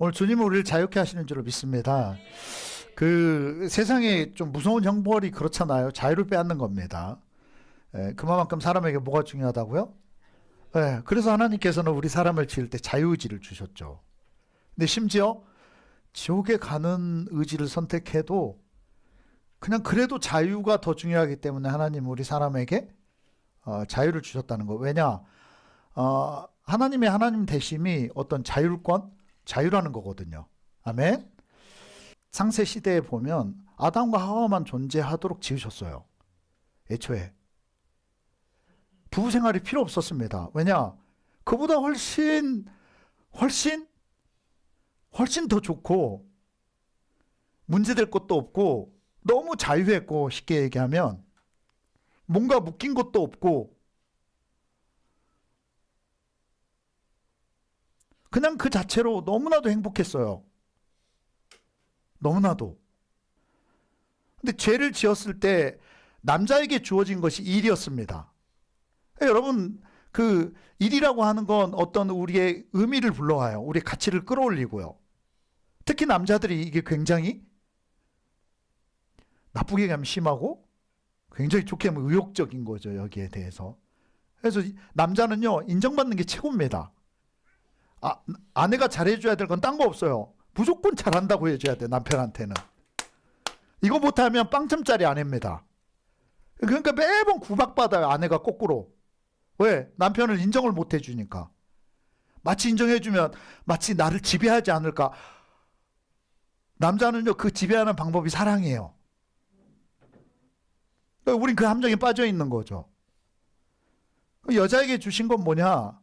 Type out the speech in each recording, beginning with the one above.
오늘 주님은 우리를 자유케 하시는 줄로 믿습니다. 그 세상에 좀 무서운 형벌이 그렇잖아요. 자유를 빼앗는 겁니다. 그만큼 사람에게 뭐가 중요하다고요? 그래서 하나님께서는 우리 사람을 지을 때 자유의지를 주셨죠. 근데 심지어 지옥에 가는 의지를 선택해도 그냥 그래도 자유가 더 중요하기 때문에 하나님 우리 사람에게 자유를 주셨다는 거. 왜냐? 하나님의 하나님 되심이 어떤 자율권, 자유라는 거거든요. 아멘. 창세 시대에 보면 아담과 하와만 존재하도록 지으셨어요. 애초에 부부 생활이 필요 없었습니다. 왜냐? 그보다 훨씬 더 좋고 문제될 것도 없고 너무 자유했고, 쉽게 얘기하면 뭔가 묶인 것도 없고 그냥 그 자체로 너무나도 행복했어요. 너무나도. 근데 죄를 지었을 때 남자에게 주어진 것이 일이었습니다. 여러분, 그 일이라고 하는 건 어떤 우리의 의미를 불러와요. 우리의 가치를 끌어올리고요. 특히 남자들이 이게 굉장히 나쁘게 가면 심하고 굉장히 좋게 하면 의욕적인 거죠. 여기에 대해서. 그래서 남자는요, 인정받는 게 최고입니다. 아내가 잘해줘야 될 건 딴 거 없어요. 무조건 잘한다고 해줘야 돼, 남편한테는. 이거 못하면 빵점짜리 아내입니다. 그러니까 매번 구박받아요, 아내가 거꾸로. 왜? 남편을 인정을 못 해주니까. 마치 인정해주면 마치 나를 지배하지 않을까. 남자는요, 그 지배하는 방법이 사랑이에요. 우린 그 함정에 빠져 있는 거죠. 여자에게 주신 건 뭐냐?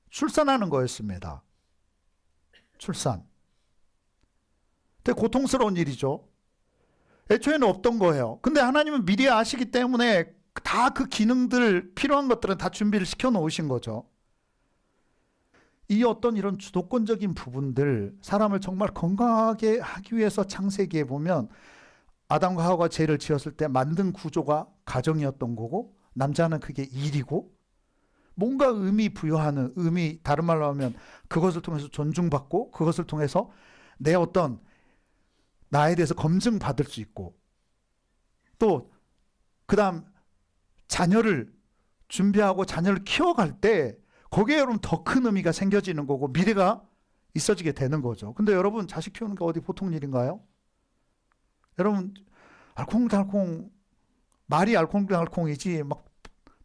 출산하는 거였습니다. 출산. 되게 고통스러운 일이죠. 애초에는 없던 거예요. 근데 하나님은 미리 아시기 때문에 다 그 기능들, 필요한 것들은 다 준비를 시켜 놓으신 거죠. 이 어떤 이런 주도권적인 부분들, 사람을 정말 건강하게 하기 위해서 창세기에 보면 아담과 하와가 죄를 지었을 때 만든 구조가 가정이었던 거고, 남자는 그게 일이고, 뭔가 의미 부여하는, 의미, 다른 말로 하면 그것을 통해서 존중받고, 그것을 통해서 내 어떤 나에 대해서 검증받을 수 있고, 또 그 다음 자녀를 준비하고 자녀를 키워갈 때 거기에 여러분 더 큰 의미가 생겨지는 거고 미래가 있어지게 되는 거죠. 근데 여러분, 자식 키우는 게 어디 보통 일인가요? 여러분, 알콩달콩, 말이 알콩달콩이지 막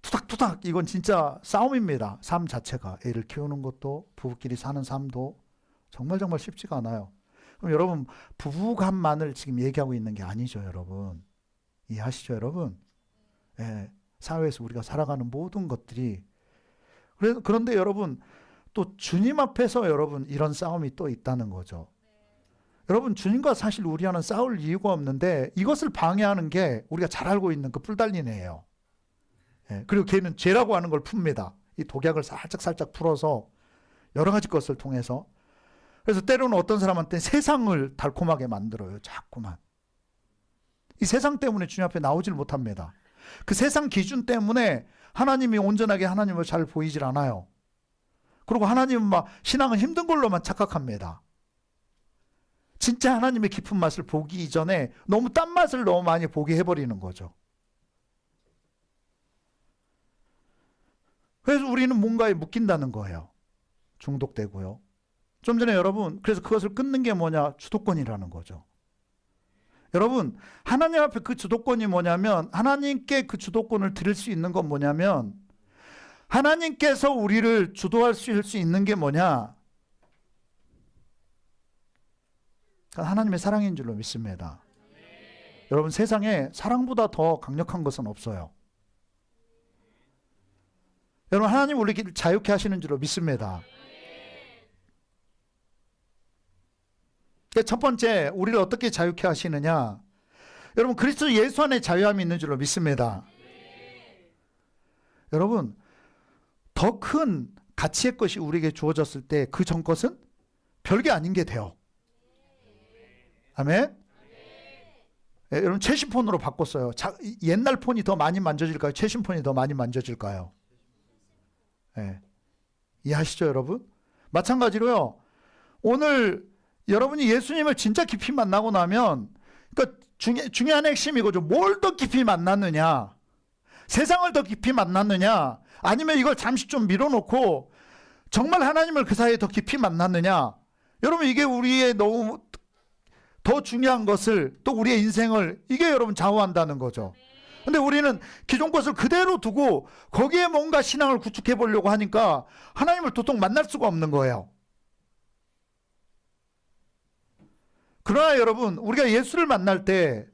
투닥투닥, 이건 진짜 싸움입니다. 삶 자체가. 애를 키우는 것도, 부부끼리 사는 삶도 정말 쉽지가 않아요. 그럼 여러분, 부부간만을 지금 얘기하고 있는 게 아니죠, 여러분. 이해하시죠, 여러분? 사회에서 우리가 살아가는 모든 것들이. 그런데 여러분, 또 주님 앞에서 여러분 이런 싸움이 또 있다는 거죠. 여러분, 주님과 사실 우리와는 싸울 이유가 없는데 이것을 방해하는 게 우리가 잘 알고 있는 그 뿔 달린 애예요. 그리고 걔는 죄라고 하는 걸 풉니다. 이 독약을 살짝 풀어서 여러 가지 것을 통해서. 그래서 때로는 어떤 사람한테 세상을 달콤하게 만들어요. 자꾸만. 이 세상 때문에 주님 앞에 나오질 못합니다. 그 세상 기준 때문에 하나님이 온전하게 하나님을 잘 보이질 않아요. 그리고 하나님은 막 신앙은 힘든 걸로만 착각합니다. 진짜 하나님의 깊은 맛을 보기 이전에 너무 딴 맛을 너무 많이 보게 해버리는 거죠. 그래서 우리는 뭔가에 묶인다는 거예요. 중독되고요. 좀 전에 여러분, 그래서 그것을 끊는 게 뭐냐? 주도권이라는 거죠. 여러분, 하나님 앞에 그 주도권이 뭐냐면, 하나님께 그 주도권을 드릴 수 있는 건 뭐냐면, 하나님께서 우리를 주도할 수 있는 게 뭐냐? 하나님의 사랑인 줄로 믿습니다. 여러분, 세상에 사랑보다 더 강력한 것은 없어요. 여러분, 하나님 우리를 자유케 하시는 줄로 믿습니다. 첫 번째, 우리를 어떻게 자유케 하시느냐? 여러분, 그리스도 예수 안에 자유함이 있는 줄로 믿습니다. 여러분, 더 큰 가치의 것이 우리에게 주어졌을 때 그 전 것은 별게 아닌 게 돼요. 아멘? 여러분, 최신 폰으로 바꿨어요. 옛날 폰이 더 많이 만져질까요? 최신 폰이 더 많이 만져질까요? 이해하시죠, 여러분? 마찬가지로요, 오늘 여러분이 예수님을 진짜 깊이 만나고 나면, 그러니까 중요한 핵심이 이거죠. 뭘 더 깊이 만났느냐? 세상을 더 깊이 만났느냐? 아니면 이걸 잠시 좀 밀어놓고 정말 하나님을 그 사이에 더 깊이 만났느냐? 여러분, 이게 우리의 너무 더 중요한 것을, 또 우리의 인생을, 이게 여러분 좌우한다는 거죠. 근데 우리는 기존 것을 그대로 두고 거기에 뭔가 신앙을 구축해 보려고 하니까 하나님을 도통 만날 수가 없는 거예요. 그러나 여러분, 우리가 예수를 만날 때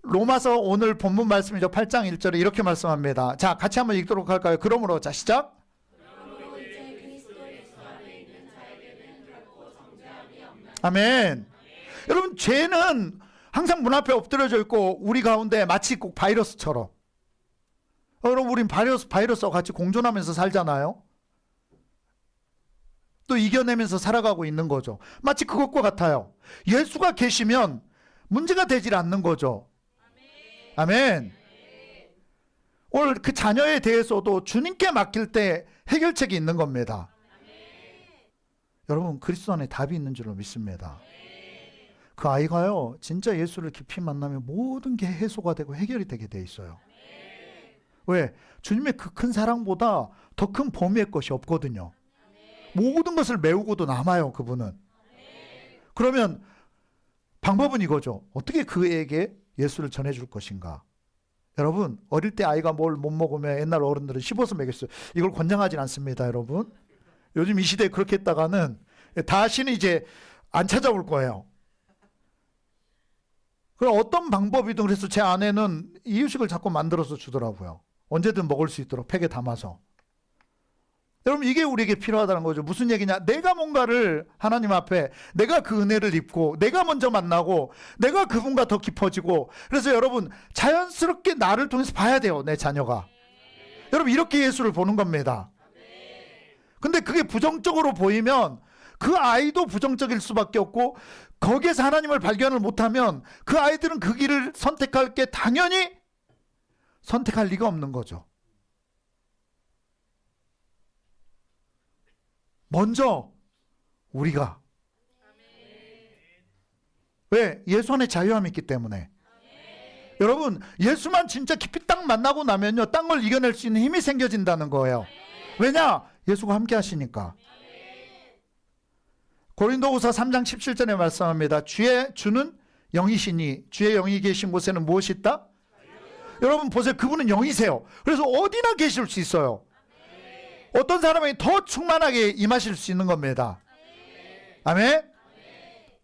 로마서 오늘 본문 말씀이죠. 8장 1절에 이렇게 말씀합니다. 자, 같이 한번 읽도록 할까요? 그러므로, 자, 시작. 아멘. 여러분, 죄는 항상 문 앞에 엎드려져 있고 우리 가운데 마치 꼭 바이러스처럼, 여러분, 우린 바이러스와 같이 공존하면서 살잖아요. 또 이겨내면서 살아가고 있는 거죠. 마치 그것과 같아요. 예수가 계시면 문제가 되질 않는 거죠. 아멘. 오늘 그 자녀에 대해서도 주님께 맡길 때 해결책이 있는 겁니다. 여러분, 그리스도 안에 답이 있는 줄로 믿습니다. 그 아이가요, 진짜 예수를 깊이 만나면 모든 게 해소가 되고 해결이 되게 돼 있어요. 왜? 주님의 그 큰 사랑보다 더 큰 범위의 것이 없거든요. 모든 것을 메우고도 남아요, 그분은. 그러면 방법은 이거죠. 어떻게 그에게 예수를 전해줄 것인가? 여러분, 어릴 때 아이가 뭘 못 먹으면 옛날 어른들은 씹어서 먹였어요. 이걸 권장하진 않습니다, 여러분. 요즘 이 시대에 그렇게 했다가는 다시는 이제 안 찾아올 거예요. 그럼 어떤 방법이든, 그래서 제 아내는 이유식을 자꾸 만들어서 주더라고요. 언제든 먹을 수 있도록 팩에 담아서. 여러분, 이게 우리에게 필요하다는 거죠. 무슨 얘기냐? 내가 뭔가를 하나님 앞에, 내가 그 은혜를 입고, 내가 먼저 만나고, 내가 그분과 더 깊어지고, 그래서 여러분, 자연스럽게 나를 통해서 봐야 돼요, 내 자녀가. 여러분, 이렇게 예수를 보는 겁니다. 근데 그게 부정적으로 보이면 그 아이도 부정적일 수밖에 없고, 거기에서 하나님을 발견을 못하면 그 아이들은 그 길을 선택할 게 당연히 선택할 리가 없는 거죠. 먼저 우리가. 왜? 예수 안에 자유함이 있기 때문에. 여러분, 예수만 진짜 깊이 딱 만나고 나면요, 딴 걸 이겨낼 수 있는 힘이 생겨진다는 거예요. 왜냐? 예수가 함께 하시니까. 고린도후서 3장 17절에 말씀합니다. 주는 영이시니 주의 영이 계신 곳에는 무엇이 있다? 여러분 보세요. 그분은 영이세요. 그래서 어디나 계실 수 있어요. 어떤 사람이 더 충만하게 임하실 수 있는 겁니다. 아멘.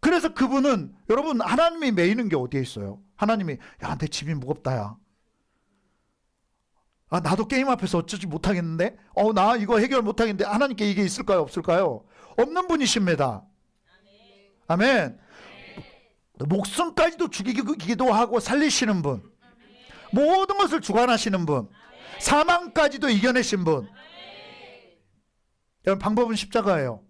그래서 그분은, 여러분, 하나님이 매이는 게 어디에 있어요? 하나님이, 야, 내 집이 무겁다, 야. 아, 나도 게임 앞에서 어쩌지 못하겠는데? 나 이거 해결 못하겠는데? 하나님께 이게 있을까요? 없을까요? 없는 분이십니다. 아멘. 목숨까지도 죽이기도 하고 살리시는 분, 모든 것을 주관하시는 분, 사망까지도 이겨내신 분. 여러분, 방법은 십자가예요.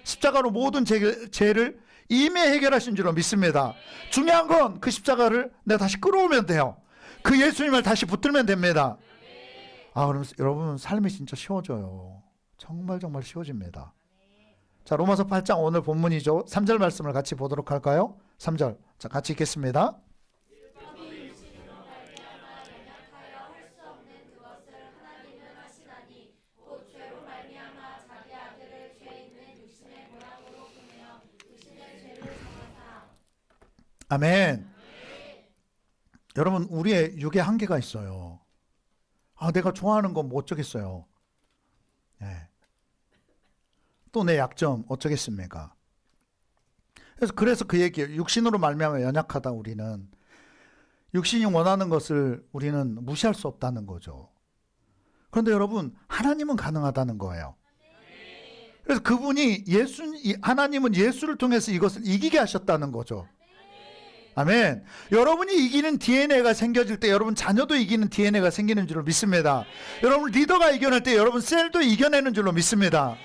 십자가로 모든 죄를 이미 해결하신 줄로 믿습니다. 중요한 건 그 십자가를 내가 다시 끌어오면 돼요. 그 예수님을 다시 붙들면 됩니다. 그럼 여러분, 삶이 진짜 쉬워져요. 정말 쉬워집니다. 자, 로마서 8장 오늘 본문이죠. 3절 말씀을 같이 보도록 할까요? 3절. 자, 같이 읽겠습니다. 아멘. 여러분, 우리의 육에 한계가 있어요. 내가 좋아하는 건 뭐 어쩌겠어요. 네. 또 내 약점 어쩌겠습니까? 그래서 그 얘기예요. 육신으로 말미암아 연약하다. 우리는 육신이 원하는 것을 우리는 무시할 수 없다는 거죠. 그런데 여러분, 하나님은 가능하다는 거예요. 그래서 그분이 하나님은 예수를 통해서 이것을 이기게 하셨다는 거죠. 아멘. 여러분이 이기는 DNA가 생겨질 때 여러분 자녀도 이기는 DNA가 생기는 줄로 믿습니다. 여러분 리더가 이겨낼 때 여러분 셀도 이겨내는 줄로 믿습니다.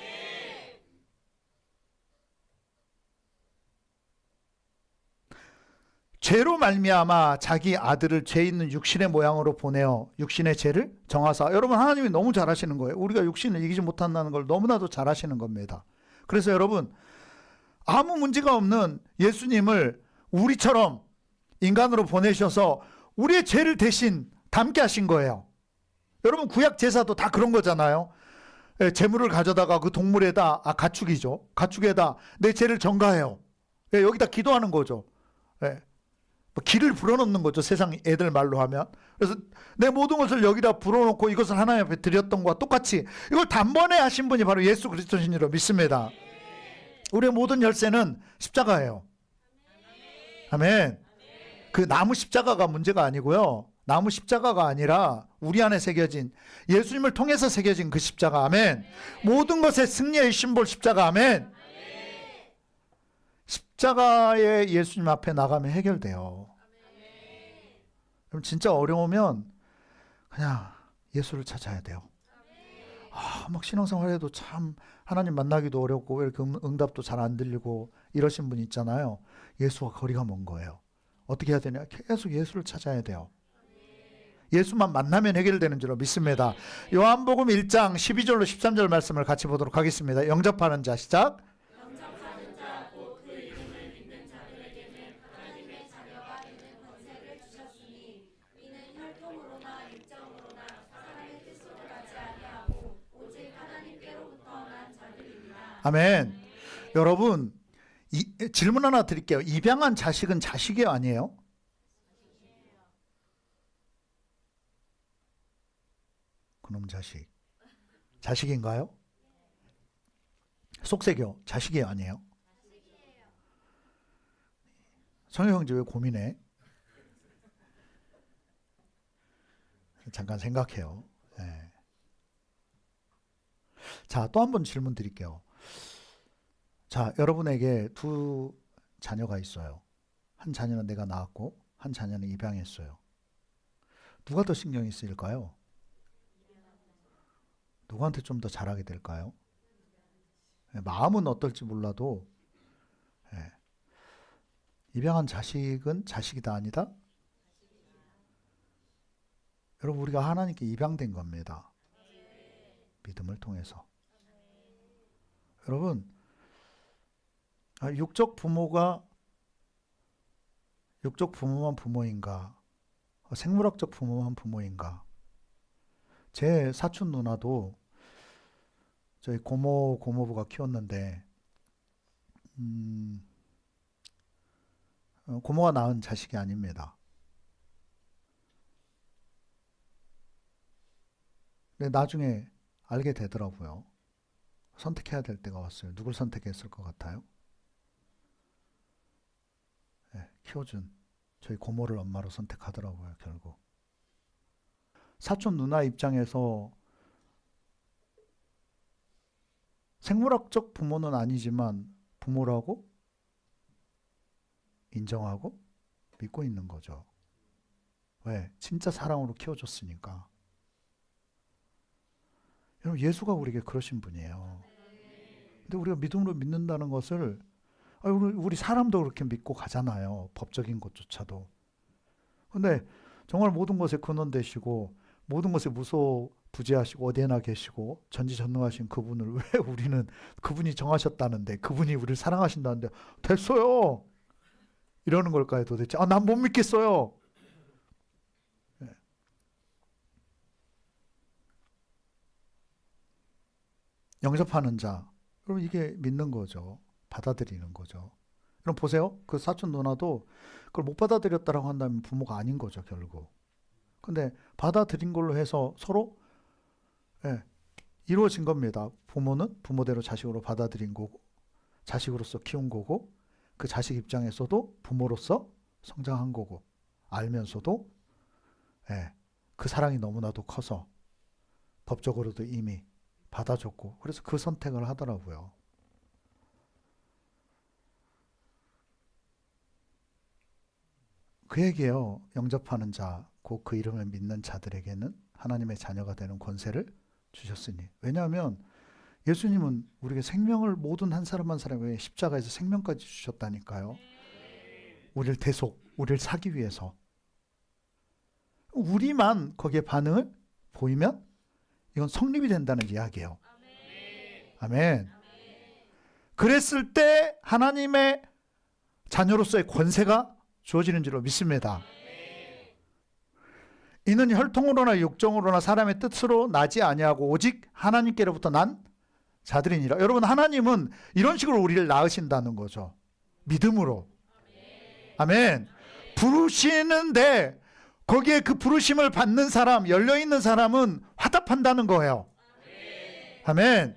죄로 말미암아 자기 아들을 죄 있는 육신의 모양으로 보내어 육신의 죄를 정하사. 여러분, 하나님이 너무 잘하시는 거예요. 우리가 육신을 이기지 못한다는 걸 너무나도 잘하시는 겁니다. 그래서 여러분, 아무 문제가 없는 예수님을 우리처럼 인간으로 보내셔서 우리의 죄를 대신 담게 하신 거예요. 여러분 구약 제사도 다 그런 거잖아요. 제물을 가져다가 그 동물에다, 가축이죠. 가축에다 내 죄를 전가해요. 여기다 기도하는 거죠. 기를 불어넣는 거죠. 세상 애들 말로 하면. 그래서 내 모든 것을 여기다 불어넣고 이것을 하나님 앞에 드렸던 것과 똑같이 이걸 단번에 하신 분이 바로 예수 그리스도신이라고 믿습니다. 우리의 모든 열쇠는 십자가예요. 아멘. 그 나무 십자가가 문제가 아니고요. 나무 십자가가 아니라 우리 안에 새겨진 예수님을 통해서 새겨진 그 십자가. 아멘. 모든 것의 승리의 심볼 십자가. 아멘. 십자가에 예수님 앞에 나가면 해결돼요. 그럼 진짜 어려우면 그냥 예수를 찾아야 돼요. 막 신앙생활 해도 참 하나님 만나기도 어렵고 왜 이렇게 응답도 잘 안 들리고 이러신 분 있잖아요. 예수와 거리가 먼 거예요. 어떻게 해야 되냐? 계속 예수를 찾아야 돼요. 예수만 만나면 해결되는 줄로 믿습니다. 요한복음 1장 12절로 13절 말씀을 같이 보도록 하겠습니다. 영접하는 자 시작. 영접하는 자 곧 그 이름을 믿는 자들에게는 하나님의 자녀가 되는 권세를 주셨으니 이는 혈통으로나 육정으로나 사람의 뜻으로 나지 아니하고 오직 하나님께로부터 난 자들입니다. 아멘. 여러분 질문 하나 드릴게요. 입양한 자식은 자식이 아니에요? 그놈 자식. 자식인가요? 속세교 자식이 아니에요? 성효 형제 왜 고민해? 잠깐 생각해요. 네. 자, 또 한 번 질문 드릴게요. 자, 여러분에게 두 자녀가 있어요. 한 자녀는 내가 낳았고 한 자녀는 입양했어요. 누가 더 신경이 쓰일까요? 누구한테 좀 더 잘하게 될까요? 마음은 어떨지 몰라도 입양한 자식은 자식이다 아니다? 여러분 우리가 하나님께 입양된 겁니다. 믿음을 통해서. 여러분 육적 부모만 부모인가? 생물학적 부모만 부모인가? 제 사촌 누나도 저희 고모부가 키웠는데 고모가 낳은 자식이 아닙니다. 근데 나중에 알게 되더라고요. 선택해야 될 때가 왔어요. 누굴 선택했을 것 같아요? 키워준 저희 고모를 엄마로 선택하더라고요. 결국 사촌 누나 입장에서 생물학적 부모는 아니지만 부모라고 인정하고 믿고 있는 거죠. 왜? 진짜 사랑으로 키워줬으니까. 여러분 예수가 우리에게 그러신 분이에요. 근데 우리가 믿음으로 믿는다는 것을 우리 사람도 그렇게 믿고 가잖아요. 법적인 것조차도. 근데 정말 모든 것에 근원 되시고 모든 것에 무소부재하시고 어디에나 계시고 전지전능하신 그분을 왜 우리는 그분이 정하셨다는데 그분이 우리를 사랑하신다는데 됐어요 이러는 걸까요 도대체? 난 못 믿겠어요. 영접하는 자 여러분 이게 믿는 거죠. 받아들이는 거죠. 그럼 보세요. 그 사촌 누나도 그걸 못 받아들였다라고 한다면 부모가 아닌 거죠 결국. 근데 받아들인 걸로 해서 서로 이루어진 겁니다. 부모는 부모대로 자식으로 받아들인 거고 자식으로서 키운 거고 그 자식 입장에서도 부모로서 성장한 거고 알면서도 그 사랑이 너무나도 커서 법적으로도 이미 받아줬고 그래서 그 선택을 하더라고요. 그 얘기예요. 영접하는 자, 곧 그 이름을 믿는 자들에게는 하나님의 자녀가 되는 권세를 주셨으니. 왜냐하면 예수님은 우리에게 생명을 모든 한 사람 한 사람에게 십자가에서 생명까지 주셨다니까요. 우리를 우리를 사기 위해서. 우리만 거기에 반응을 보이면 이건 성립이 된다는 이야기예요. 아멘. 그랬을 때 하나님의 자녀로서의 권세가 주어지는 줄로 믿습니다. 이는 혈통으로나 육정으로나 사람의 뜻으로 나지 아니하고 오직 하나님께로부터 난 자들이니라. 여러분, 하나님은 이런 식으로 우리를 낳으신다는 거죠. 믿음으로. 아멘. 부르시는데 거기에 그 부르심을 받는 사람, 열려있는 사람은 화답한다는 거예요. 아멘.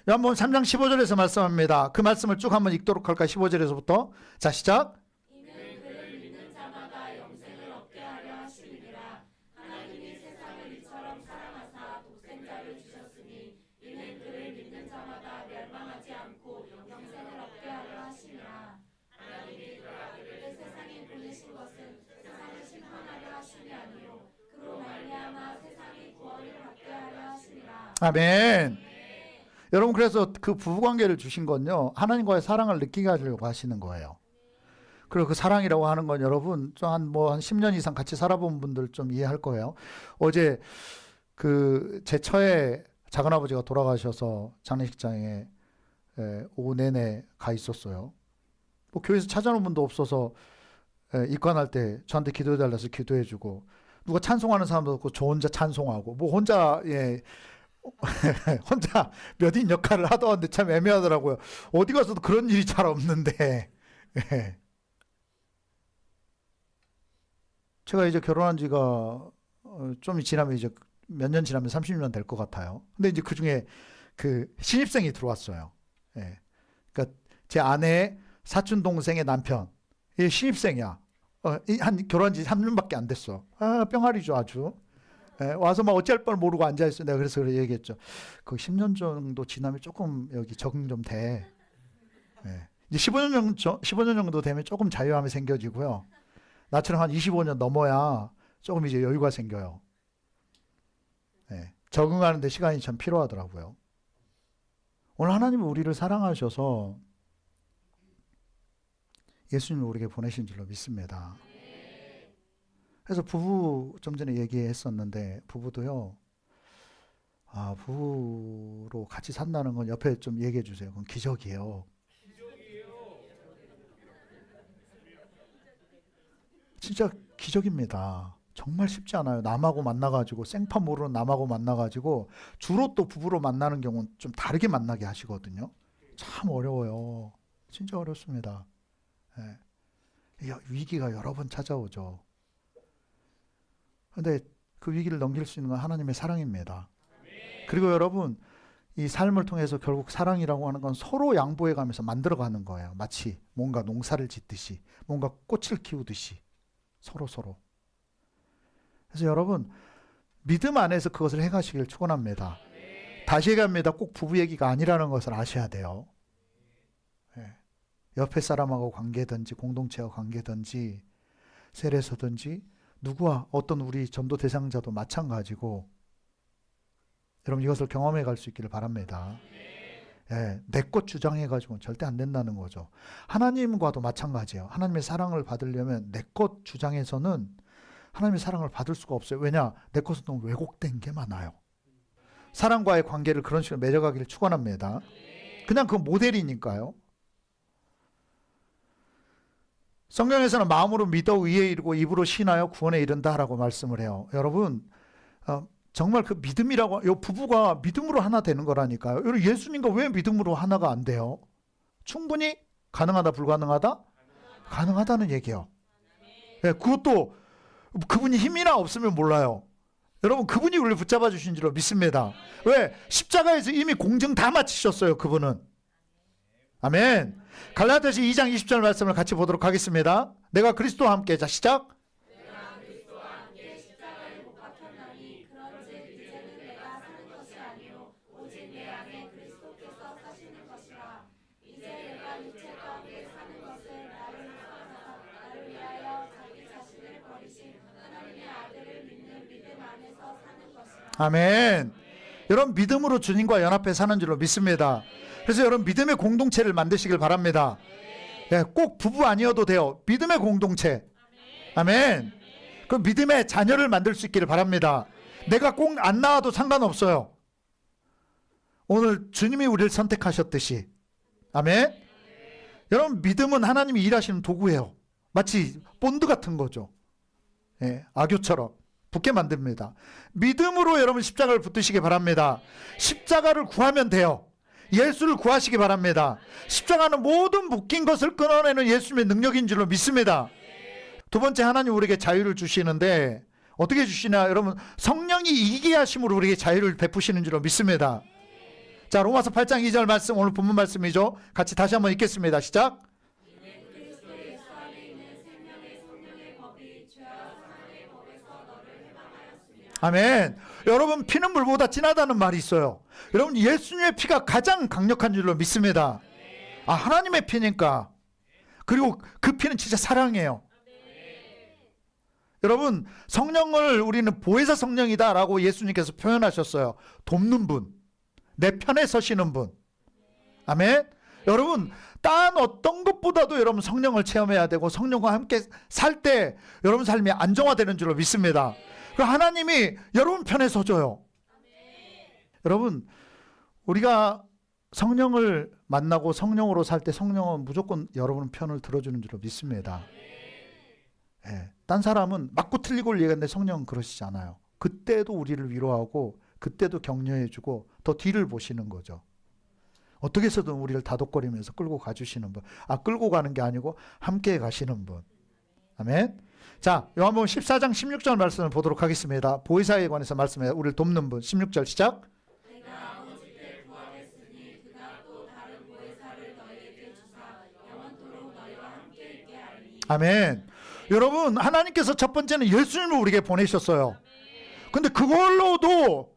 한번 3장 15절에서 말씀합니다. 그 말씀을 쭉 한번 읽도록 할까? 15절에서부터. 자, 시작. 이는 그를 믿는 자마다 영생을 얻게 하려 하심이니라. 하나님이 세상을 이처럼 사랑하사 독생자를 주셨으니 이는 그를 믿는 자마다 멸망하지 않고 영생을 얻게 하려 하심이라. 하나님이 그 아들을 세상에 보내신 것은 세상을 심판하려 하심이 아니요 그로 말미암아 세상이 구원을 받게 하려 하심이라. 아멘. 여러분, 그래서 그 부부관계를 주신 건요, 하나님과의 사랑을 느끼게 하려고 하시는 거예요. 그리고 그 사랑이라고 하는 건 여러분 한 10년 이상 같이 살아본 분들 좀 이해할 거예요. 어제 제 처에 작은아버지가 돌아가셔서 장례식장에 오후 내내 가 있었어요. 뭐 교회에서 찾아오는 분도 없어서 입관할 때 저한테 기도해달라서 기도해주고, 누가 찬송하는 사람도 없고 저 혼자 찬송하고, 뭐 혼자 혼자 몇인 역할을 하던데 참 애매하더라고요. 어디 가서도 그런 일이 잘 없는데. 제가 이제 결혼한 지가 좀 지나면 이제 몇 년 지나면 30년 될 것 같아요. 근데 이제 그 중에 그 신입생이 들어왔어요. 그러니까 제 아내의 사촌 동생의 남편, 이 신입생이야. 한 결혼한 지 3년밖에 안 됐어. 뿅아리죠 아주. 와서 막 어찌할 걸 모르고 앉아있어요. 내가 그래서 얘기했죠. 그 10년 정도 지나면 조금 여기 적응 좀 돼. 이제 15년 정도 되면 조금 자유함이 생겨지고요. 나처럼 한 25년 넘어야 조금 이제 여유가 생겨요. 적응하는 데 시간이 참 필요하더라고요. 오늘 하나님은 우리를 사랑하셔서 예수님을 우리에게 보내신 줄로 믿습니다. 그래서 부부 좀 전에 얘기했었는데, 부부도요, 부부로 같이 산다는 건 옆에 좀 얘기해 주세요. 그건 기적이에요. 진짜 기적입니다. 정말 쉽지 않아요. 남하고 만나가지고, 생판 모르는 남하고 만나가지고, 주로 또 부부로 만나는 경우는 좀 다르게 만나게 하시거든요. 참 어려워요. 진짜 어렵습니다. 위기가 여러 번 찾아오죠. 근데 그 위기를 넘길 수 있는 건 하나님의 사랑입니다. 그리고 여러분, 이 삶을 통해서 결국 사랑이라고 하는 건 서로 양보해 가면서 만들어가는 거예요. 마치 뭔가 농사를 짓듯이, 뭔가 꽃을 키우듯이 서로. 그래서 여러분, 믿음 안에서 그것을 행하시길 축원합니다. 다시 얘기합니다. 꼭 부부 얘기가 아니라는 것을 아셔야 돼요. 옆에 사람하고 관계든지 공동체와 관계든지 세례서든지 누구와 어떤 우리 전도 대상자도 마찬가지고, 여러분 이것을 경험해 갈 수 있기를 바랍니다. 내 것 주장해가지고는 절대 안 된다는 거죠. 하나님과도 마찬가지예요. 하나님의 사랑을 받으려면 내 것 주장해서는 하나님의 사랑을 받을 수가 없어요. 왜냐? 내 것은 너무 왜곡된 게 많아요. 사랑과의 관계를 그런 식으로 맺어가기를 축원합니다. 그냥 그 모델이니까요. 성경에서는 마음으로 믿어 의에 이르고 입으로 신하여 구원에 이른다라고 말씀을 해요. 여러분, 정말 그 믿음이라고, 이 부부가 믿음으로 하나 되는 거라니까요. 여러분, 예수님과 왜 믿음으로 하나가 안 돼요? 충분히 가능하다, 불가능하다? 가능하다는 얘기예요. 그것도 그분이 힘이나 없으면 몰라요. 여러분, 그분이 우리를 붙잡아 주신 줄로 믿습니다. 왜? 십자가에서 이미 공증 다 마치셨어요, 그분은. 아멘. 갈라디아서 2장 20절 말씀을 같이 보도록 하겠습니다. 내가 그리스도와 함께, 자 시작. 내가 그리스도와 함께 십자가에 못 박혔나니 그런즉 이제는 내가 사는 것이 아니요 오직 내 안에 그리스도께서 사시는 것이라. 이제 내가 육체 가운데 사는 것을 나를 위하여 자기 자신을 버리신 하나님의 아들을 믿는 믿음 안에서 사는 것이라. 아멘. 여러분, 믿음으로 주님과 연합해 사는 줄로 믿습니다. 그래서 여러분, 믿음의 공동체를 만드시길 바랍니다. 꼭 부부 아니어도 돼요. 믿음의 공동체. 아멘. 그 믿음의 자녀를 만들 수 있기를 바랍니다. 내가 꼭 안 나와도 상관없어요. 오늘 주님이 우리를 선택하셨듯이 아멘. 여러분, 믿음은 하나님이 일하시는 도구예요. 마치 본드 같은 거죠. 예, 악교처럼 붙게 만듭니다. 믿음으로 여러분 십자가를 붙드시기 바랍니다. 십자가를 구하면 돼요. 예수를 구하시기 바랍니다. 십자가는 모든 묶인 것을 끊어내는 예수님의 능력인 줄로 믿습니다. 두 번째, 하나님 우리에게 자유를 주시는데 어떻게 주시나? 여러분, 성령이 이기게 하심으로 우리에게 자유를 베푸시는 줄로 믿습니다. 자, 로마서 8장 2절 말씀, 오늘 본문 말씀이죠. 같이 다시 한번 읽겠습니다. 시작. 아멘. 여러분, 피는 물보다 진하다는 말이 있어요. 여러분, 예수님의 피가 가장 강력한 줄로 믿습니다. 아, 하나님의 피니까. 그리고 그 피는 진짜 사랑이에요. 여러분, 성령을 우리는 보혜사 성령이다라고 예수님께서 표현하셨어요. 돕는 분, 내 편에 서시는 분. 아멘. 여러분, 딴 어떤 것보다도 여러분 성령을 체험해야 되고 성령과 함께 살 때 여러분 삶이 안정화되는 줄로 믿습니다. 하나님이 여러분 편에 서줘요. 여러분, 우리가 성령을 만나고 성령으로 살 때 성령은 무조건 여러분 편을 들어주는 줄로 믿습니다. 예, 딴 사람은 맞고 틀리고를 얘기하는데 성령은 그러시지 않아요. 그때도 우리를 위로하고 그때도 격려해주고 더 뒤를 보시는 거죠. 어떻게 해서든 우리를 다독거리면서 끌고 가주시는 분. 아, 끌고 가는 게 아니고 함께 가시는 분. 아멘. 자, 요한복음 14장 16절 말씀을 보도록 하겠습니다. 보혜사에 관해서 말씀해 우리를 돕는 분. 16절 시작. 내가 아버지께 구하겠으니 그가 또 다른 보혜사를 너희에게 주사 영원토록 너희와 함께 있게 하리니. 아멘. 여러분, 하나님께서 첫 번째는 예수님을 우리에게 보내셨어요. 근데 그걸로도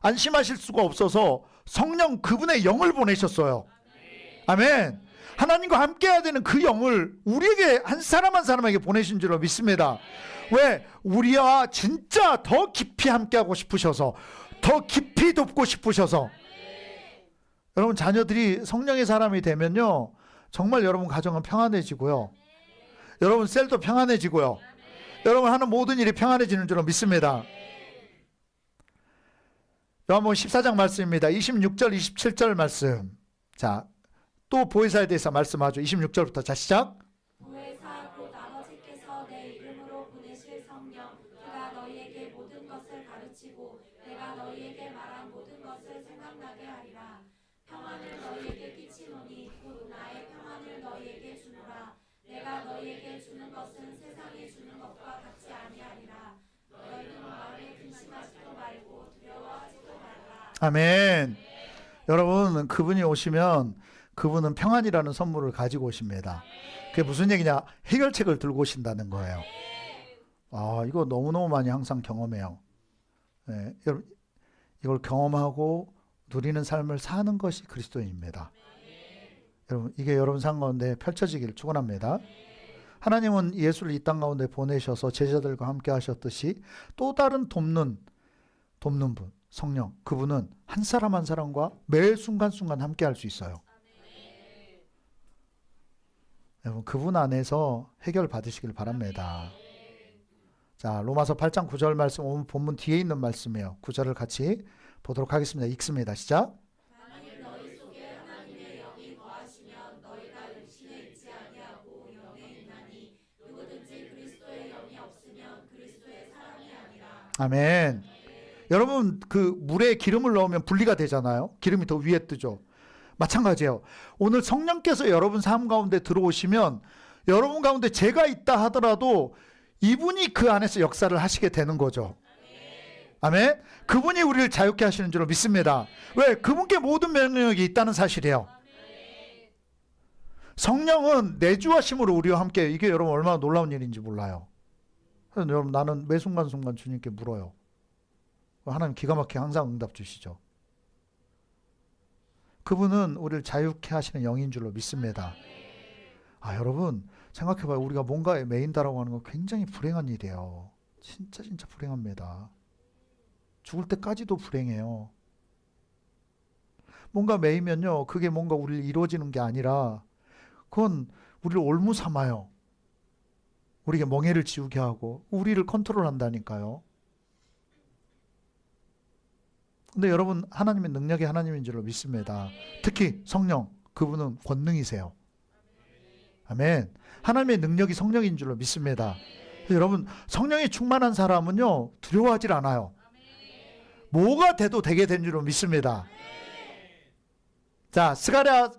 안심하실 수가 없어서 성령, 그분의 영을 보내셨어요. 아멘. 하나님과 함께 해야 되는 그 영을 우리에게 한 사람 한 사람에게 보내신 줄로 믿습니다. 왜? 우리와 진짜 더 깊이 함께 하고 싶으셔서, 더 깊이 돕고 싶으셔서. 여러분, 자녀들이 성령의 사람이 되면요, 정말 여러분 가정은 평안해지고요, 여러분 셀도 평안해지고요, 여러분 하는 모든 일이 평안해지는 줄로 믿습니다. 요한복음 14장 말씀입니다. 26절 27절 말씀. 자, 또 보혜사에 대해서 말씀하죠. 26절부터. 자, 시작. 보혜사 곧 아버지께서 내 이름으로 보내실 성령 그가 너희에게 모든 것을 가르치고 내가 너희에게 말한 모든 것을 생각나게 하리라. 평안을 너희에게 끼치노니 곧 나의 평안을 너희에게 주노라. 내가 너희에게 주는 것은 세상이 주는 것과 같지 아니하리라. 너희는 마음에 근심하지도 말고 두려워하지도 말라. 아멘. 여러분, 그분이 오시면 그분은 평안이라는 선물을 가지고 오십니다. 그게 무슨 얘기냐? 해결책을 들고 오신다는 거예요. 아, 이거 너무너무 많이 항상 경험해요. 네, 여러분, 이걸 경험하고 누리는 삶을 사는 것이 그리스도인입니다. 여러분, 이게 여러분 삶 가운데 펼쳐지기를 축원합니다. 하나님은 예수를 이 땅 가운데 보내셔서 제자들과 함께 하셨듯이 또 다른 돕는 분, 성령, 그분은 한 사람 한 사람과 매 순간순간 함께 할 수 있어요. 여러분, 그분 안에서 해결 받으시길 바랍니다. 자, 로마서 8장 9절 말씀, 오늘 본문 뒤에 있는 말씀이에요. 9절을 같이 보도록 하겠습니다. 읽습니다. 시작. 만일 너희 속에 하나님의 영이 거하시면 너희가 육신에 있지 아니하고 영에 있나니 누구든지 그리스도의 영이 없으면 그리스도의 사람이 아니라. 아멘. 여러분, 그 물에 기름을 넣으면 분리가 되잖아요. 기름이 더 위에 뜨죠. 마찬가지예요. 오늘 성령께서 여러분 삶 가운데 들어오시면 여러분 가운데 죄가 있다 하더라도 이분이 그 안에서 역사를 하시게 되는 거죠. 아멘. 그분이 우리를 자유케 하시는 줄로 믿습니다. 왜? 그분께 모든 명령력이 있다는 사실이에요. 성령은 내주하심으로 우리와 함께, 이게 여러분 얼마나 놀라운 일인지 몰라요. 그래서 여러분, 나는 매 순간순간 주님께 물어요. 하나님 기가 막히게 항상 응답 주시죠. 그분은 우리를 자유케 하시는 영인 줄로 믿습니다. 아, 여러분 생각해봐요. 우리가 뭔가에 매인다라고 하는 건 굉장히 불행한 일이에요. 진짜 불행합니다. 죽을 때까지도 불행해요. 뭔가 매이면요, 그게 뭔가 우리를 이루어지는 게 아니라 그건 우리를 올무 삼아요. 우리에게 멍해를 지우게 하고 우리를 컨트롤한다니까요. 근데 여러분, 하나님의 능력이 하나님인 줄로 믿습니다. 특히 성령, 그분은 권능이세요. 아멘. 하나님의 능력이 성령인 줄로 믿습니다. 여러분, 성령이 충만한 사람은요, 두려워하질 않아요. 뭐가 돼도 되게 된 줄로 믿습니다. 자, 스가랴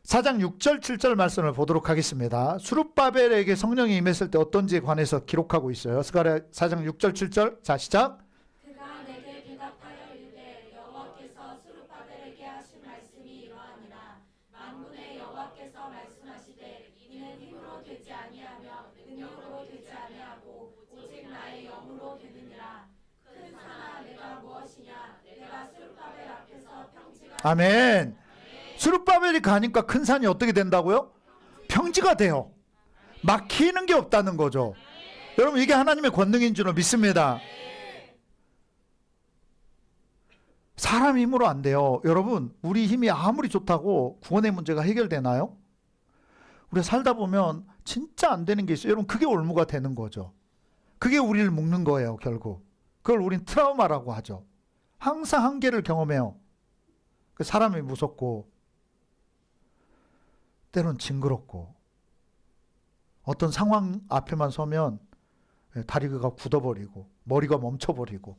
4장 6절 7절 말씀을 보도록 하겠습니다. 수룹바벨에게 성령이 임했을 때 어떤지에 관해서 기록하고 있어요. 스가랴 4장 6절 7절. 자, 시작. 그가 내게 대답하여 이르되 여호와께서 수룹바벨에게 하신 말씀이 이러하니라. 만군의 여호와께서 말씀하시되 이는 힘으로 되지 아니하며 능력으로 되지 아니하고 오직 나의 영으로 되느니라. 큰 산아 내가 무엇이냐. 내가 수룹바벨 앞에서 평지가 아멘. 수룹바벨이 가니까 큰 산이 어떻게 된다고요? 평지가 돼요. 막히는 게 없다는 거죠. 여러분, 이게 하나님의 권능인 줄로 믿습니다. 사람 힘으로 안 돼요. 여러분, 우리 힘이 아무리 좋다고 구원의 문제가 해결되나요? 우리가 살다 보면 진짜 안 되는 게 있어요. 여러분, 그게 올무가 되는 거죠. 그게 우리를 묶는 거예요, 결국. 그걸 우린 트라우마라고 하죠. 항상 한계를 경험해요. 사람이 무섭고 때로는 징그럽고 어떤 상황 앞에만 서면 다리가 굳어버리고 머리가 멈춰버리고.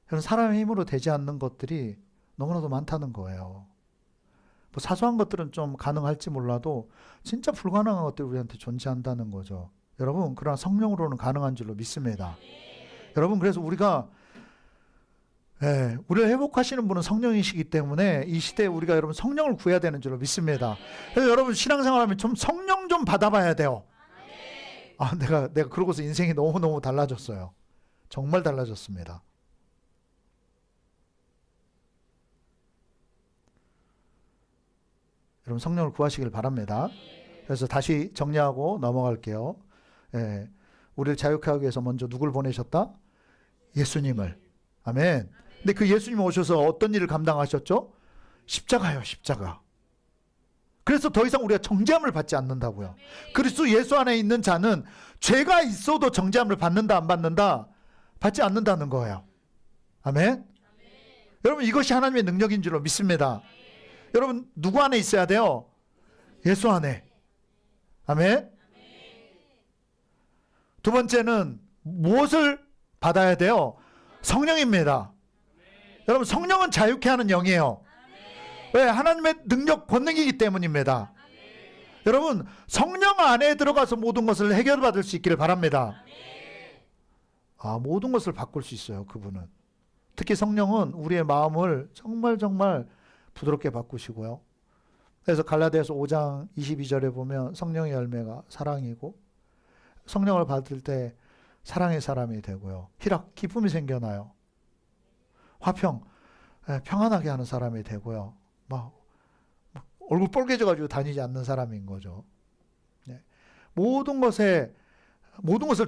그런 사람의 힘으로 되지 않는 것들이 너무나도 많다는 거예요. 뭐 사소한 것들은 좀 가능할지 몰라도 진짜 불가능한 것들이 우리한테 존재한다는 거죠. 여러분, 그러나 성령으로는 가능한 줄로 믿습니다. 여러분, 그래서 우리가 우리를 회복하시는 분은 성령이시기 때문에 이 시대에 우리가 여러분 성령을 구해야 되는 줄로 믿습니다. 그래서 여러분, 신앙생활하면 좀 성령 좀 받아봐야 돼요. 아, 내가 그러고서 인생이 너무너무 달라졌어요. 정말 달라졌습니다. 여러분, 성령을 구하시길 바랍니다. 그래서 다시 정리하고 넘어갈게요. 우리를 자유케 하기 위해서 먼저 누굴 보내셨다? 예수님을. 아멘. 근데 그 예수님 오셔서 어떤 일을 감당하셨죠? 십자가요, 십자가. 그래서 더 이상 우리가 정죄함을 받지 않는다고요. 그리스도 예수 안에 있는 자는 죄가 있어도 정죄함을 받는다, 안 받는다? 받지 않는다는 거예요. 아멘. 여러분, 이것이 하나님의 능력인 줄로 믿습니다. 여러분, 누구 안에 있어야 돼요? 예수 안에. 아멘. 두 번째는 무엇을 받아야 돼요? 성령입니다. 여러분, 성령은 자유케 하는 영이에요. 왜? 하나님의 능력, 권능이기 때문입니다. 여러분, 성령 안에 들어가서 모든 것을 해결받을 수 있기를 바랍니다. 모든 것을 바꿀 수 있어요, 그분은. 특히 성령은 우리의 마음을 정말 정말 부드럽게 바꾸시고요. 그래서 갈라디아서 5장 22절에 보면 성령의 열매가 사랑이고, 성령을 받을 때 사랑의 사람이 되고요. 희락, 기쁨이 생겨나요. 화평, 평안하게 하는 사람이 되고요. 막 얼굴 뻘개져가지고 다니지 않는 사람인 거죠. 모든 것을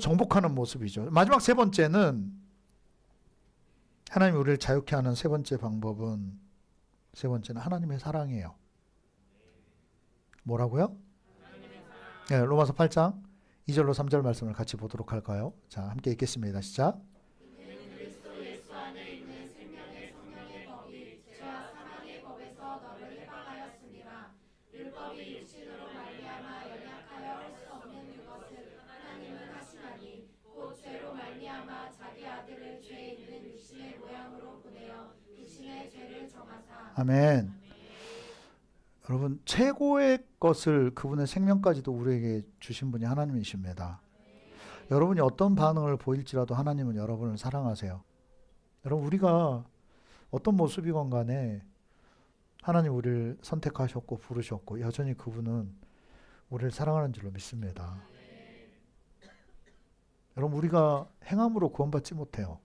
정복하는 모습이죠. 마지막 세 번째는, 하나님이 우리를 자유케 하는 세 번째는 하나님의 사랑이에요. 뭐라고요? 로마서 8장 2절로 3절 말씀을 같이 보도록 할까요? 자, 함께 읽겠습니다. 시작. 그리스도 예수 안에 있는 생명의 성령의 법이 죄와 사망의 법에서 너를 해방하였으니라. 율법이 육신으로 말미암아 연약하여 할 수 없는 그것을 하나님은 하시나니 곧 죄로 말미암아 자기 아들을 죄 있는 육신의 모양으로 보내어 육신의 죄를 정하사. 아멘. 여러분, 최고의 것을, 그분의 생명까지도 우리에게 주신 분이 하나님이십니다. 여러분이 어떤 반응을 보일지라도 하나님은 여러분을 사랑하세요. 여러분, 우리가 어떤 모습이건 간에 하나님 우리를 선택하셨고 부르셨고 여전히 그분은 우리를 사랑하는 줄로 믿습니다. 여러분, 우리가 행함으로 구원받지 못해요.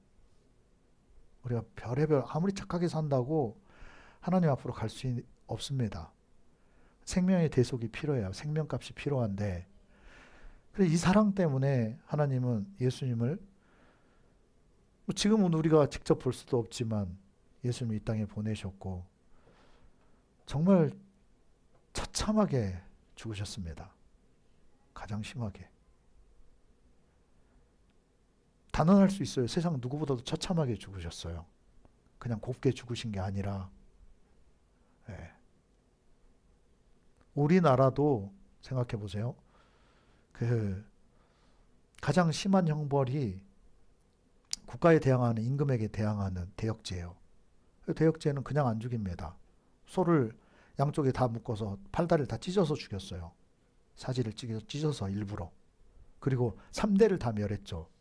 우리가 별의별 아무리 착하게 산다고 하나님 앞으로 갈 수 없습니다. 생명의 대속이 필요해요. 생명값이 필요한데, 그래서 이 사랑 때문에 하나님은 예수님을, 지금은 우리가 직접 볼 수도 없지만 예수님이 이 땅에 보내셨고 정말 처참하게 죽으셨습니다. 가장 심하게. 단언할 수 있어요. 세상 누구보다도 처참하게 죽으셨어요. 그냥 곱게 죽으신 게 아니라. 예. 우리나라도 생각해 보세요. 그 가장 심한 형벌이 국가에 대항하는 임금에게 대항하는 대역죄예요. 대역죄는 그냥 안 죽입니다. 소를 양쪽에 다 묶어서 팔다리를 다 찢어서 죽였어요. 사지를 찢어서 일부러. 그리고 3대를 다 멸했죠.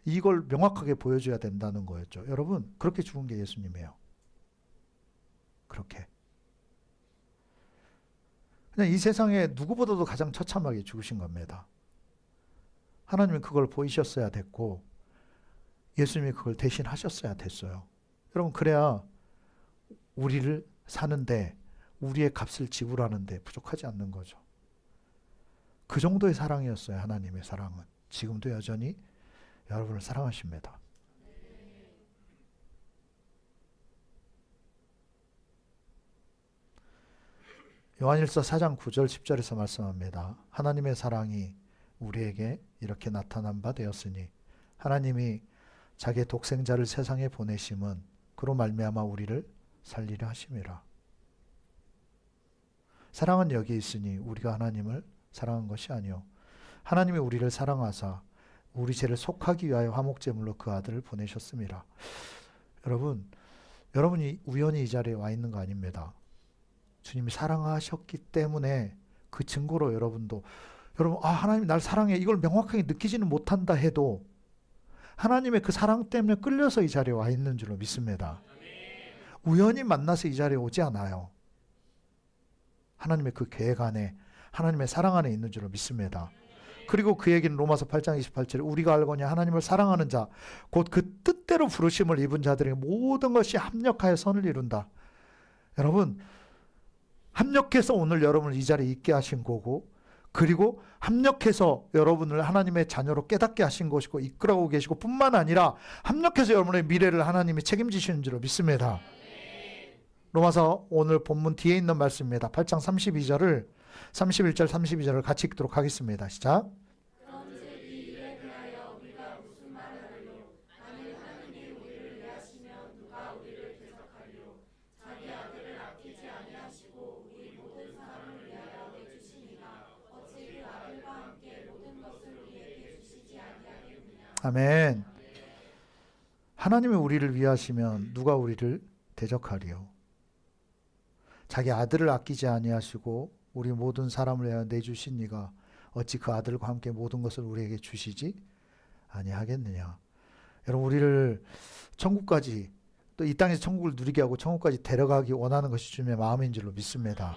이걸 명확하게 보여줘야 된다는 거였죠. 여러분, 그렇게 죽은 게 예수님이에요. 그렇게. 그냥 이 세상에 누구보다도 가장 처참하게 죽으신 겁니다. 하나님은 그걸 보이셨어야 됐고 예수님이 그걸 대신 하셨어야 됐어요. 여러분, 그래야 우리를 사는데 우리의 값을 지불하는데 부족하지 않는 거죠. 그 정도의 사랑이었어요. 하나님의 사랑은. 지금도 여전히 여러분을 사랑하십니다. 요한일서 4장 9절 10절에서 말씀합니다. 하나님의 사랑이 우리에게 이렇게 나타난 바 되었으니 하나님이 자기의 독생자를 세상에 보내심은 그로 말미암아 우리를 살리려 하심이라. 사랑은 여기 있으니 우리가 하나님을 사랑한 것이 아니요 하나님이 우리를 사랑하사 우리 죄를 속하기 위하여 화목제물로 그 아들을 보내셨습니다. 여러분이 우연히 이 자리에 와 있는 거 아닙니다. 주님이 사랑하셨기 때문에 그 증거로 여러분 하나님 날 사랑해 이걸 명확하게 느끼지는 못한다 해도 하나님의 그 사랑 때문에 끌려서 이 자리에 와 있는 줄로 믿습니다. 우연히 만나서 이 자리에 오지 않아요. 하나님의 그 계획 안에 하나님의 사랑 안에 있는 줄로 믿습니다. 그리고 그 얘기는 로마서 8장 28절에 우리가 알거니 하나님을 사랑하는 자 곧 그 뜻대로 부르심을 입은 자들에게 모든 것이 합력하여 선을 이룬다. 여러분, 합력해서 오늘 여러분을 이 자리에 있게 하신 거고 그리고 합력해서 여러분을 하나님의 자녀로 깨닫게 하신 것이고 이끌어가고 계시고 뿐만 아니라 합력해서 여러분의 미래를 하나님이 책임지시는 줄로 믿습니다. 로마서 오늘 본문 뒤에 있는 말씀입니다. 8장 31절 32절을 같이 읽도록 하겠습니다. 시작. 그런즉 이 일에 대하여 우리가 무슨 말을 하리요? 만일 하나님이 우리를 위하시면 누가 우리를 대적하리요? 자기 아들을 아끼지 아니하시고 우리 모든 사람을 위하여 내주시니가 어찌 그 아들과 함께 모든 것을 우리에게 주시지 아니하겠느냐? 아멘. 하나님이 우리를 위하시면 누가 우리를 대적하리요? 자기 아들을 아끼지 아니하시고 우리 모든 사람을 위하여 내주신 이가 어찌 그 아들과 함께 모든 것을 우리에게 주시지 아니하겠느냐. 여러분, 우리를 천국까지 또 이 땅에서 천국을 누리게 하고 천국까지 데려가기 원하는 것이 주님의 마음인 줄로 믿습니다.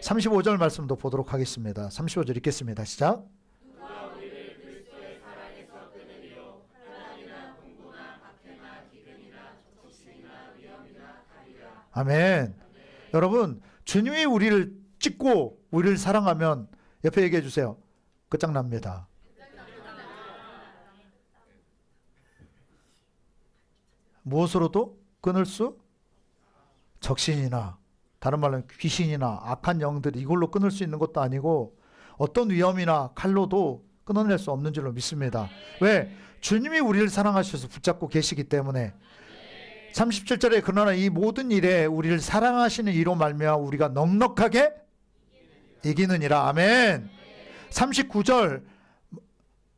35절 말씀도 보도록 하겠습니다. 35절 읽겠습니다. 시작. 누가 우리를 그리스도의 사랑에서 끊으리요? 환난이나 공고나 박해나 기근이나 적신이나 위험이나 칼이라. 아멘. 여러분, 주님이 우리를 찍고 우리를 사랑하면 옆에 얘기해 주세요. 끝장납니다. 무엇으로도 끊을 수? 적신이나 다른 말로 귀신이나 악한 영들 이걸로 끊을 수 있는 것도 아니고 어떤 위험이나 칼로도 끊어낼 수 없는 줄로 믿습니다. 왜? 주님이 우리를 사랑하셔서 붙잡고 계시기 때문에. 37절에 그러나 이 모든 일에 우리를 사랑하시는 이로 말미암아 우리가 넉넉하게 이기느니라. 아멘. 39절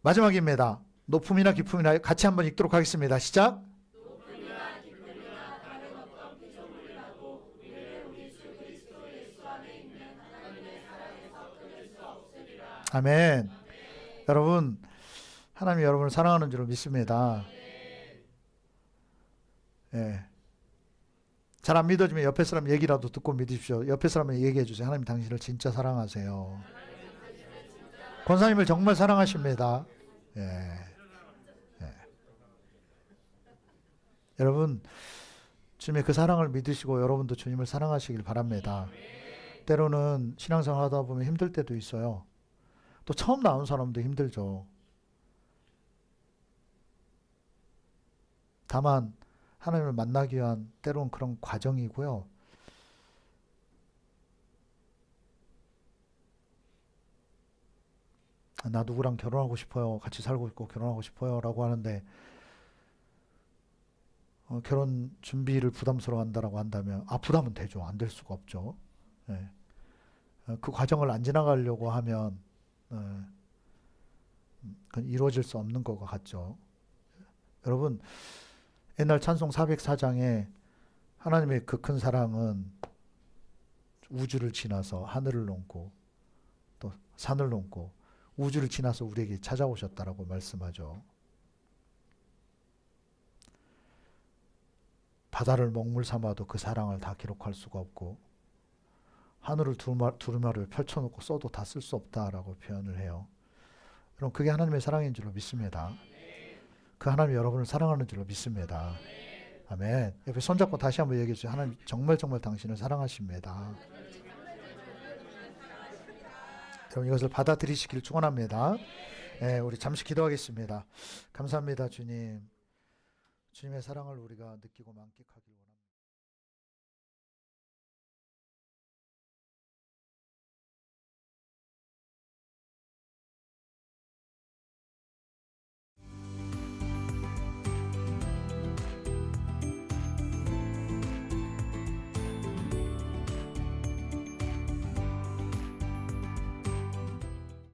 마지막입니다. 높음이나 깊음이나 같이 한번 읽도록 하겠습니다. 시작. 높음이나 깊음이나 다른 어떤 피조물이라도 우리를 우리 주 그리스도 예수 안에 있는 하나님의 사랑에서 끊을 수 없으리라. 아멘. 여러분, 하나님이 여러분을 사랑하는 줄을 믿습니다. 예. 잘 안 믿어지면 옆에 사람 얘기라도 듣고 믿으십시오. 옆에 사람에게 얘기해 주세요. 하나님 당신을 진짜 사랑하세요. 권사님을 정말 사랑하십니다. 예. 예. 여러분, 주님의 그 사랑을 믿으시고 여러분도 주님을 사랑하시길 바랍니다. 때로는 신앙생활 하다 보면 힘들 때도 있어요. 또 처음 나온 사람도 힘들죠. 다만 하나님을 만나기 위한 때로는 그런 과정이고요. 나 누구랑 결혼하고 싶어요. 같이 살고 있고 결혼하고 싶어요. 라고 하는데 결혼 준비를 부담스러워한다라고 한다면 부담은 되죠. 안 될 수가 없죠. 예. 그 과정을 안 지나가려고 하면 그건 이루어질 수 없는 것 같죠. 여러분 옛날 찬송 404장에 하나님의 그 큰 사랑은 우주를 지나서 하늘을 넘고 또 산을 넘고 우주를 지나서 우리에게 찾아오셨다라고 말씀하죠. 바다를 먹물 삼아도 그 사랑을 다 기록할 수가 없고 하늘을 두루마리를 펼쳐놓고 써도 다 쓸 수 없다라고 표현을 해요. 여러분 그게 하나님의 사랑인 줄로 믿습니다. 그 하나님이 여러분을 사랑하는 줄로 믿습니다. 아멘. 옆에 손잡고 다시 한번 얘기해 주세요. 하나님 정말 당신을 사랑하십니다. 여러분 이것을 받아들이시길 축원합니다. 네, 우리 잠시 기도하겠습니다. 감사합니다, 주님. 주님의 사랑을 우리가 느끼고 만끽하길 원합니다.